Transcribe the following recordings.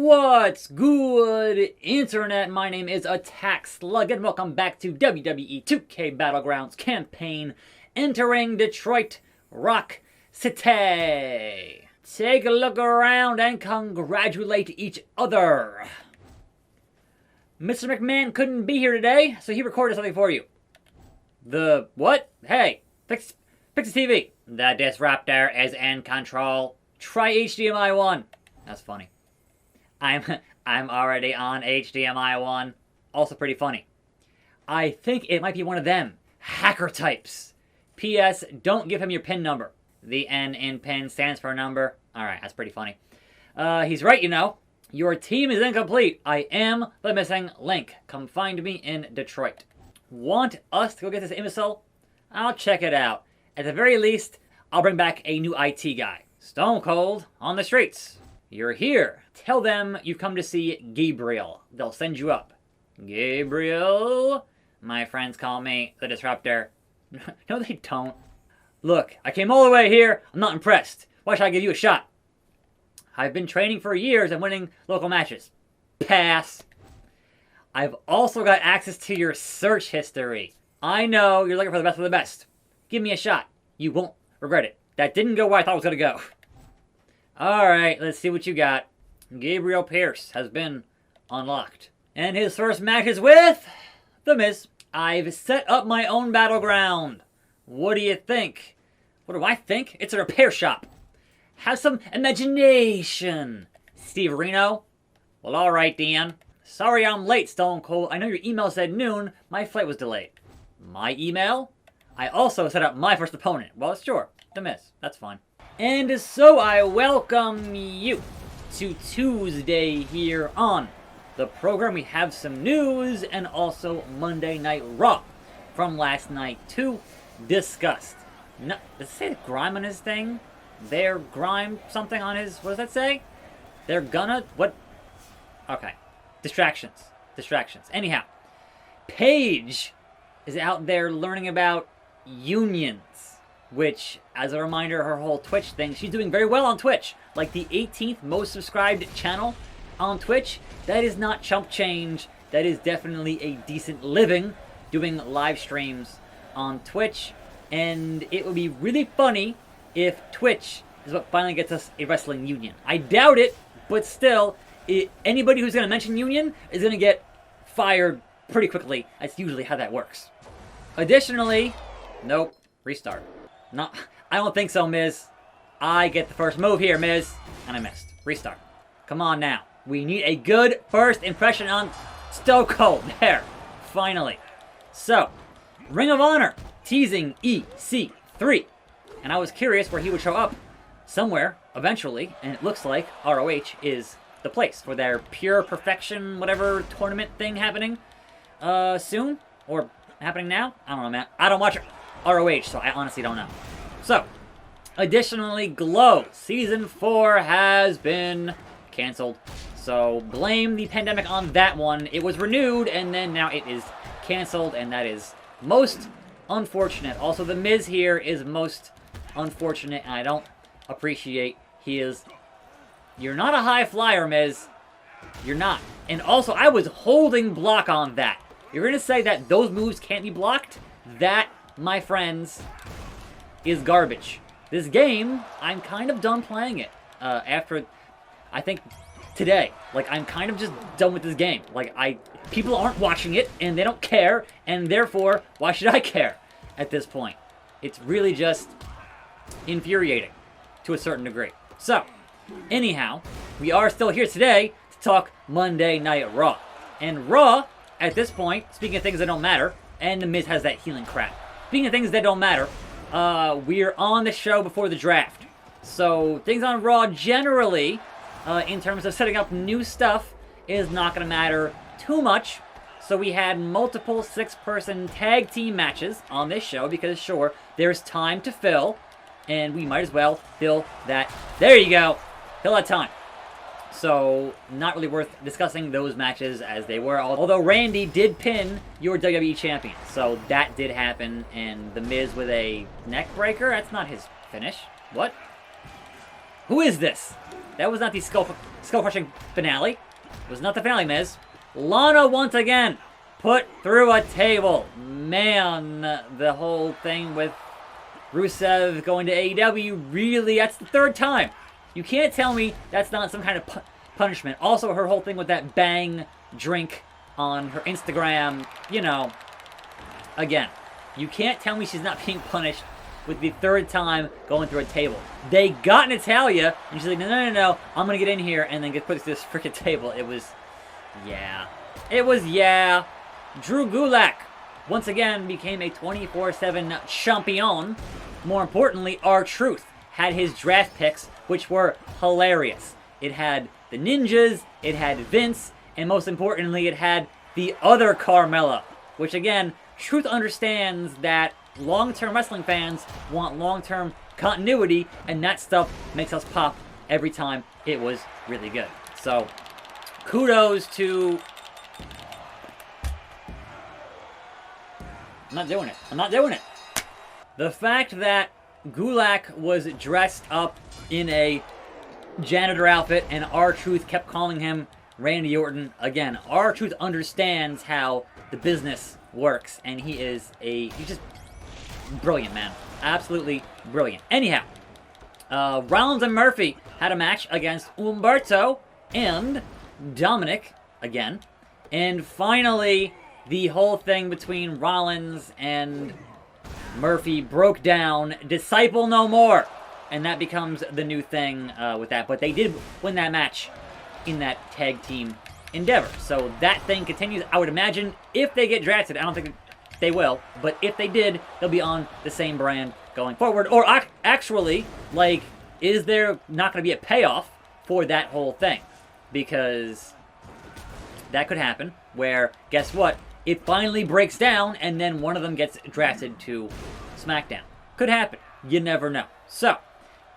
What's good, Internet? My name is attackslug, and welcome back to WWE 2K Battlegrounds Campaign, entering Detroit Rock City. Take a look around and congratulate each other. Mr. McMahon couldn't be here today, so he recorded something for you. The what? Hey, fix the TV. The disruptor is in control. Try HDMI 1. That's funny. I'm already on HDMI 1. Also pretty funny. I think it might be one of them. Hacker types. P.S. Don't give him your PIN number. The N in PIN stands for number. Alright, that's pretty funny. He's right, you know. Your team is incomplete. I am the missing link. Come find me in Detroit. Want us to go get this imbecile? I'll check it out. At the very least, I'll bring back a new IT guy. Stone Cold on the streets. You're here. Tell them you've come to see Gabriel. They'll send you up. Gabriel? My friends call me the Disruptor. No, they don't. Look, I came all the way here. I'm not impressed. Why should I give you a shot? I've been training for years and winning local matches. Pass. I've also got access to your search history. I know you're looking for the best of the best. Give me a shot. You won't regret it. That didn't go where I thought it was going to go. Alright, let's see what you got. Gabriel Pierce has been unlocked. And his first match is with The Miz. I've set up my own battleground. What do you think? What do I think? It's a repair shop. Have some imagination. Steve Reno? Well, alright, Dan. Sorry I'm late, Stone Cold. I know your email said noon. My flight was delayed. My email? I also set up my first opponent. Well, sure. The Miz. That's fine. And so I welcome you to Tuesday here on the program. We have some news and also Monday Night Raw from last night to discuss. No, does it say grime on his thing? They're grime something on his, what does that say? They're gonna, what? Okay. Distractions. Anyhow, Paige is out there learning about unions. Which, as a reminder, her whole Twitch thing, she's doing very well on Twitch. Like the 18th most subscribed channel on Twitch. That is not chump change. That is definitely a decent living doing live streams on Twitch. And it would be really funny if Twitch is what finally gets us a wrestling union. I doubt it, but still, anybody who's going to mention union is going to get fired pretty quickly. That's usually how that works. Additionally, nope, restart. No, I don't think so, Miz. I get the first move here, Miz. And I missed. Restart. Come on now. We need a good first impression on Stone Cold. There. Finally. So, Ring of Honor teasing EC3. And I was curious where he would show up somewhere eventually. And it looks like ROH is the place for their Pure Perfection whatever tournament thing happening soon. Or happening now. I don't know, man. I don't watch it. ROH, so I honestly don't know. So, additionally, Glow Season 4 has been canceled. So, blame the pandemic on that one. It was renewed, and then now it is canceled, and that is most unfortunate. Also, The Miz here is most unfortunate, and I don't appreciate his... You're not a high flyer, Miz. You're not. And also, I was holding block on that. You're going to say that those moves can't be blocked? That... my friends, is garbage. This game, I'm kind of done playing it. After, I think, today. Like, I'm kind of just done with this game. Like, people aren't watching it, and they don't care, and therefore, why should I care at this point? It's really just infuriating to a certain degree. So, anyhow, we are still here today to talk Monday Night Raw. And Raw, at this point, speaking of things that don't matter, and The Miz has that healing crap. Speaking of things that don't matter, we're on the show before the draft. So, things on Raw generally, in terms of setting up new stuff, is not going to matter too much. So we had multiple 6-person tag team matches on this show because, sure, there's time to fill. And we might as well fill that. There you go. Fill that time. So, not really worth discussing those matches as they were. Although Randy did pin your WWE champion. So that did happen. And The Miz with a neck breaker? That's not his finish. What? Who is this? That was not the skull-crushing finale. It was not the finale, Miz. Lana, once again, put through a table. Man, the whole thing with Rusev going to AEW, really, that's the third time. You can't tell me that's not some kind of punishment. Also, her whole thing with that bang drink on her Instagram, you know, again, you can't tell me she's not being punished with the third time going through a table. They got Natalya, and she's like, no, I'm gonna get in here and then get put through this freaking table. It was, yeah. Drew Gulak, once again, became a 24/7 champion. More importantly, R-Truth had his draft picks, which were hilarious. It had the Ninjas, it had Vince, and most importantly, it had the other Carmella, which again, Truth understands that long-term wrestling fans want long-term continuity, and that stuff makes us pop every time. It was really good. So, kudos to... I'm not doing it. The fact that Gulak was dressed up in a janitor outfit and R-Truth kept calling him Randy Orton. Again, R-Truth understands how the business works, and he's just brilliant, man. Absolutely brilliant. Anyhow, Rollins and Murphy had a match against Umberto and Dominic again. And finally, the whole thing between Rollins and Murphy broke down. Disciple no more. And that becomes the new thing with that. But they did win that match in that tag team endeavor. So that thing continues. I would imagine if they get drafted, I don't think they will, but if they did, they'll be on the same brand going forward. Or actually, like, is there not going to be a payoff for that whole thing? Because that could happen, where, guess what? It finally breaks down, and then one of them gets drafted to SmackDown. Could happen. You never know. So,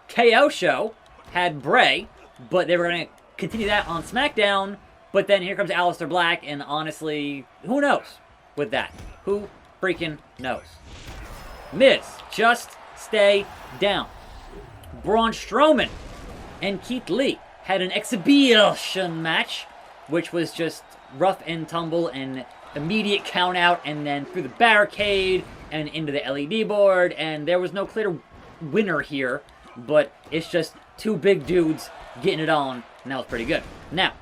KO Show had Bray, but they were going to continue that on SmackDown, but then here comes Aleister Black, and honestly, who knows with that? Who freaking knows? Miz, just stay down. Braun Strowman and Keith Lee had an exhibition match, which was just rough and tumble and immediate count out, and then through the barricade and into the LED board, and there was no clear winner here, but it's just two big dudes getting it on, and that was pretty good. Now,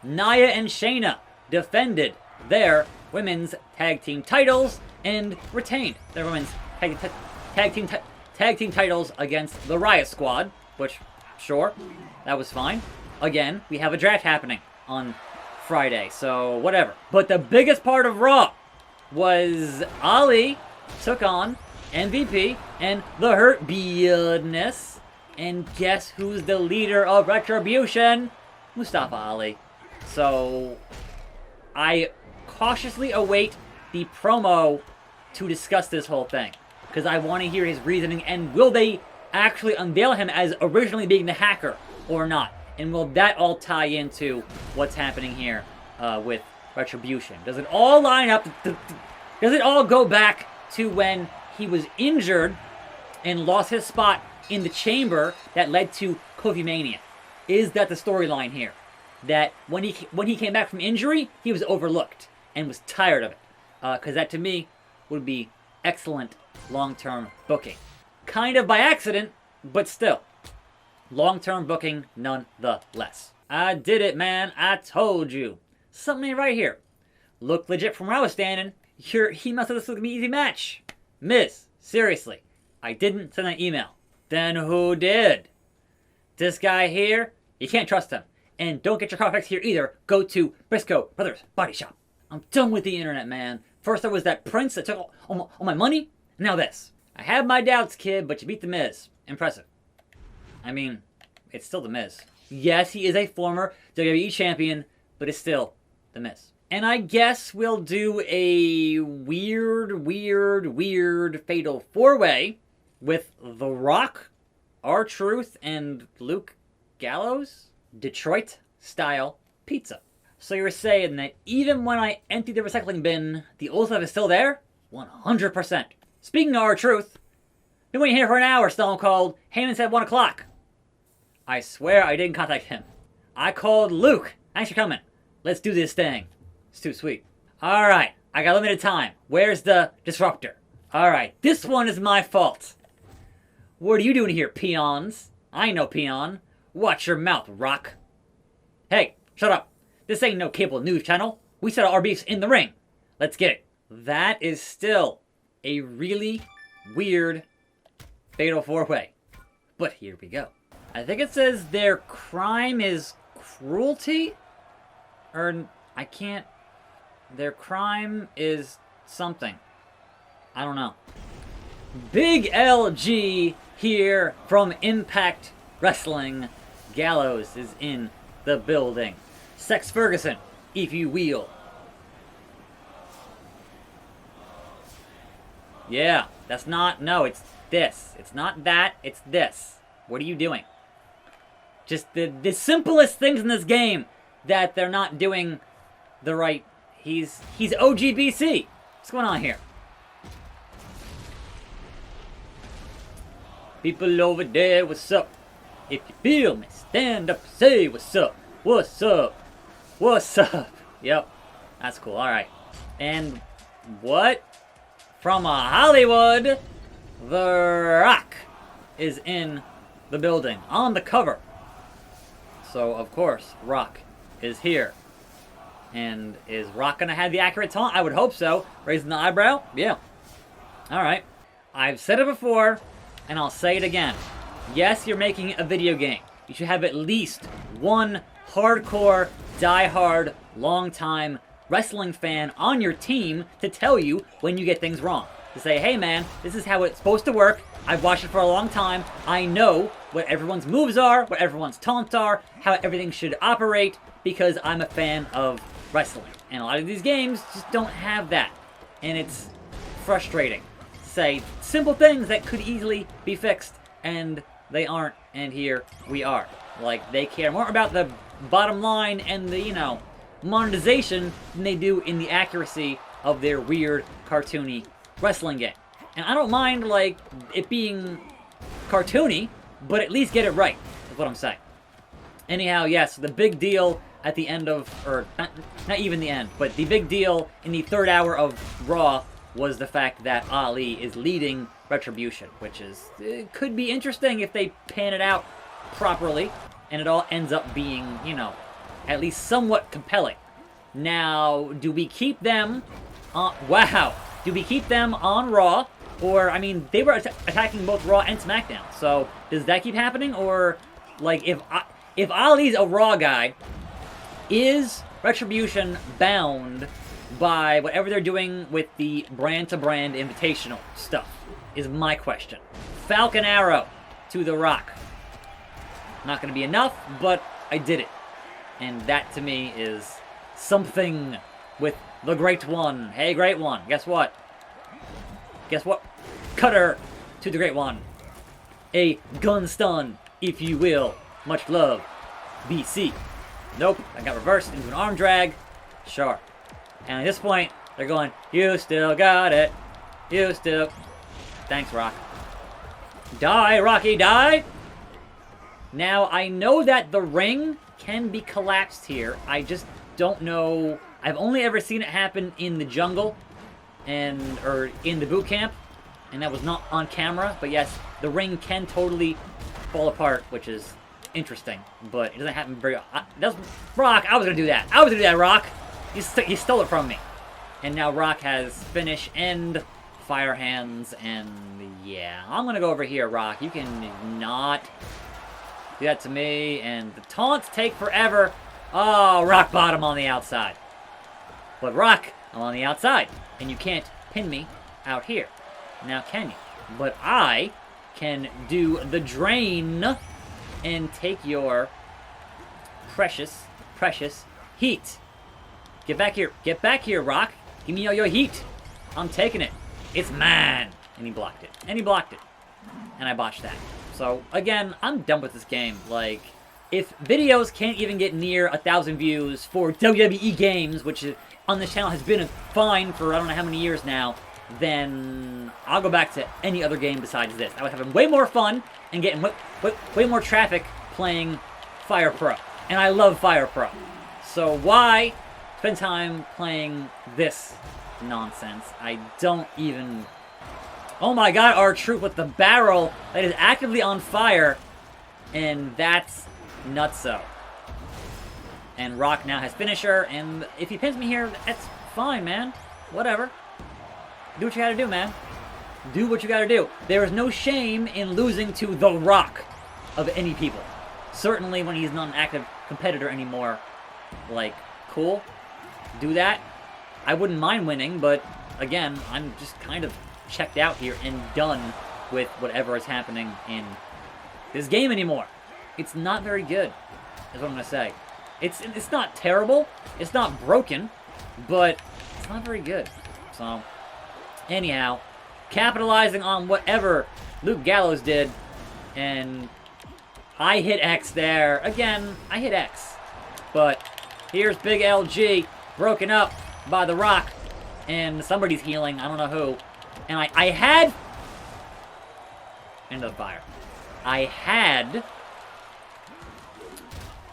Nia and Shayna defended their women's tag team titles and retained their women's tag team titles against the Riot Squad, which, sure, that was fine. Again, we have a draft happening on Friday, so whatever. But the biggest part of Raw was Ali took on MVP and the Hurt Business. And guess who's the leader of Retribution? Mustafa Ali. So, I cautiously await the promo to discuss this whole thing, because I want to hear his reasoning, and will they actually unveil him as originally being the hacker or not? And will that all tie into what's happening here with Retribution? Does it all line up? Does it all go back to when he was injured and lost his spot in the chamber that led to Kofi Mania? Is that the storyline here? That when he came back from injury, he was overlooked and was tired of it. Because that, to me, would be excellent long-term booking. Kind of by accident, but still. Long-term booking nonetheless. I did it, man. I told you. Something ain't right here. Looked legit from where I was standing. He must have this was an easy match. Miz, seriously. I didn't send an email. Then who did? This guy here? You can't trust him. And don't get your car fixed here either. Go to Briscoe Brothers Body Shop. I'm done with the internet, man. First there was that Prince that took all my money. Now this. I have my doubts, kid, but you beat The Miz. Impressive. I mean, it's still The Miz. Yes, he is a former WWE champion, but it's still The Miz. And I guess we'll do a weird fatal four-way with The Rock, R-Truth, and Luke Gallows. Detroit-style pizza. So you're saying that even when I empty the recycling bin, the old stuff is still there? 100%. Speaking of R-Truth, been waiting here for an hour, Stone Cold. Heyman said 1 o'clock. I swear I didn't contact him. I called Luke. Thanks for coming. Let's do this thing. It's too sweet. Alright, I got limited time. Where's the disruptor? Alright, this one is my fault. What are you doing here, peons? I ain't no peon. Watch your mouth, Rock. Hey, shut up. This ain't no cable news channel. We settle our beefs in the ring. Let's get it. That is still a really weird fatal four-way. But here we go. I think it says their crime is cruelty? Or, I can't... Their crime is something. I don't know. Big LG here from Impact Wrestling. Gallows is in the building. Sex Ferguson, if you will. Yeah, that's not... No, it's this. It's not that, it's this. What are you doing? Just the simplest things in this game that they're not doing the right... He's OGBC. What's going on here? People over there, what's up? If you feel me, stand up and say what's up. What's up? What's up? Yep. That's cool. Alright. And what? From Hollywood, The Rock is in the building. On the cover. So, of course, Rock is here. And is Rock gonna have the accurate taunt? I would hope so. Raising the eyebrow? Yeah. Alright. I've said it before, and I'll say it again. Yes, you're making a video game. You should have at least one hardcore, die-hard, long-time wrestling fan on your team to tell you when you get things wrong. To say, hey man, this is how it's supposed to work. I've watched it for a long time. I know what everyone's moves are, what everyone's taunts are, how everything should operate, because I'm a fan of wrestling. And a lot of these games just don't have that. And it's frustrating. Say simple things that could easily be fixed, and they aren't, and here we are. Like, they care more about the bottom line and the, you know, monetization than they do in the accuracy of their weird, cartoony wrestling game. And I don't mind, like, it being cartoony, but at least get it right, is what I'm saying. Anyhow, yes, the big deal at the end of, or not even the end, but the big deal in the third hour of Raw was the fact that Ali is leading Retribution, which is, it could be interesting if they pan it out properly, and it all ends up being, you know, at least somewhat compelling. Now, do we keep them on, wow, do we keep them on Raw? Or, I mean, they were attacking both Raw and SmackDown, so does that keep happening? Or, like, if Ali's a Raw guy, is Retribution bound by whatever they're doing with the brand-to-brand invitational stuff, is my question. Falcon Arrow to The Rock. Not going to be enough, but I did it. And that, to me, is something with the Great One. Hey, Great One, guess what? Guess what? Cutter to the Great One. A gun stun, if you will. Much love. BC. Nope, I got reversed into an arm drag. Sure. And at this point, they're going, you still got it. You still... Thanks, Rock. Die, Rocky, die! Now, I know that the ring can be collapsed here. I just don't know... I've only ever seen it happen in the jungle, or in the boot camp, and that was not on camera. But yes, the ring can totally fall apart, which is interesting, but it doesn't happen very... That's Rock, I was gonna do that. I was gonna do that, Rock! You stole it from me. And now Rock has finish and fire hands, and yeah. I'm gonna go over here, Rock. You can not do that to me, and the taunts take forever. Oh, rock bottom on the outside. But Rock, I'm on the outside, and you can't pin me out here. Now can you? But I can do the drain and take your precious, precious heat. Get back here, Rock. Give me all your heat. I'm taking it. It's mine. And he blocked it. And he blocked it. And I botched that. So, again, I'm done with this game. Like, if videos can't even get near 1,000 views for WWE games, which on this channel has been fine for I don't know how many years now, then I'll go back to any other game besides this. I was having way more fun and getting way more traffic playing Fire Pro. And I love Fire Pro. So why spend time playing this nonsense? I don't even... Oh my god, our troop with the barrel that is actively on fire. And that's nutso. And Rock now has finisher, and if he pins me here, that's fine, man. Whatever. Do what you gotta do, man. Do what you gotta do. There is no shame in losing to The Rock of any people. Certainly when he's not an active competitor anymore. Like, cool. Do that. I wouldn't mind winning, but again, I'm just kind of checked out here and done with whatever is happening in this game anymore. It's not very good, is what I'm gonna say. It's not terrible, it's not broken, but it's not very good. So, anyhow, capitalizing on whatever Luke Gallows did, and I hit X there. Again, I hit X. But here's Big LG, broken up by The Rock, and somebody's healing, I don't know who. And I had... Into the fire. I had...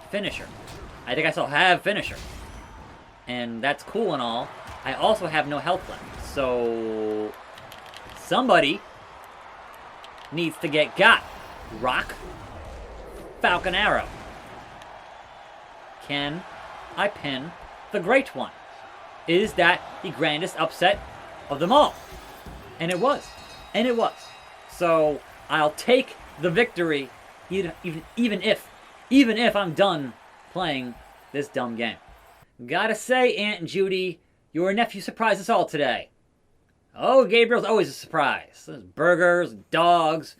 Finisher. I think I still have finisher. And that's cool and all. I also have no health left. So... Somebody needs to get got. Rock. Falcon Arrow. Can I pin the Great One? Is that the grandest upset of them all? And it was. And it was. So I'll take the victory even if I'm done playing this dumb game. Gotta say, Aunt Judy, your nephew surprised us all today. Oh, Gabriel's always a surprise. There's burgers, dogs,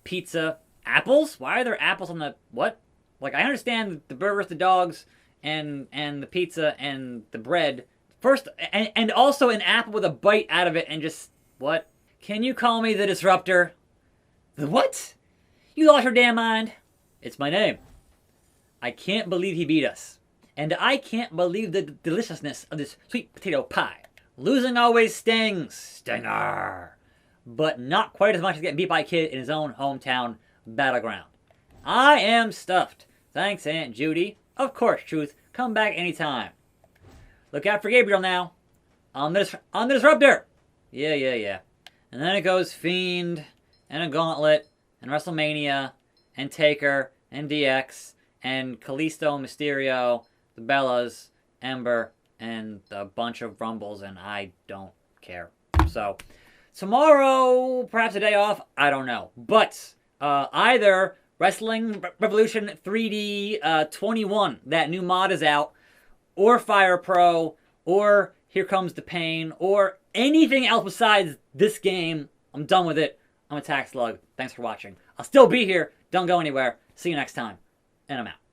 pizza, apples? Why are there apples on the... what? Like, I understand the burgers, the dogs, and the pizza, and the bread. First, and also an apple with a bite out of it, and just... what? Can you call me the Disruptor? The what? You lost your damn mind? It's my name. I can't believe he beat us. And I can't believe the deliciousness of this sweet potato pie. Losing always stings. Stinger. But not quite as much as getting beat by a kid in his own hometown battleground. I am stuffed. Thanks, Aunt Judy. Of course, Truth. Come back anytime. Look out for Gabriel now. On the Disruptor. Yeah. And then it goes Fiend, and a Gauntlet, and WrestleMania, and Taker, and DX, and Kalisto, Mysterio, the Bellas, Ember, and a bunch of Rumbles, and I don't care. So, tomorrow, perhaps a day off, I don't know. But, either Wrestling Revolution 3D 21, that new mod is out, or Fire Pro, or Here Comes the Pain, or anything else besides this game. I'm done with it. I'm attackslug. Thanks for watching. I'll still be here. Don't go anywhere. See you next time. And I'm out.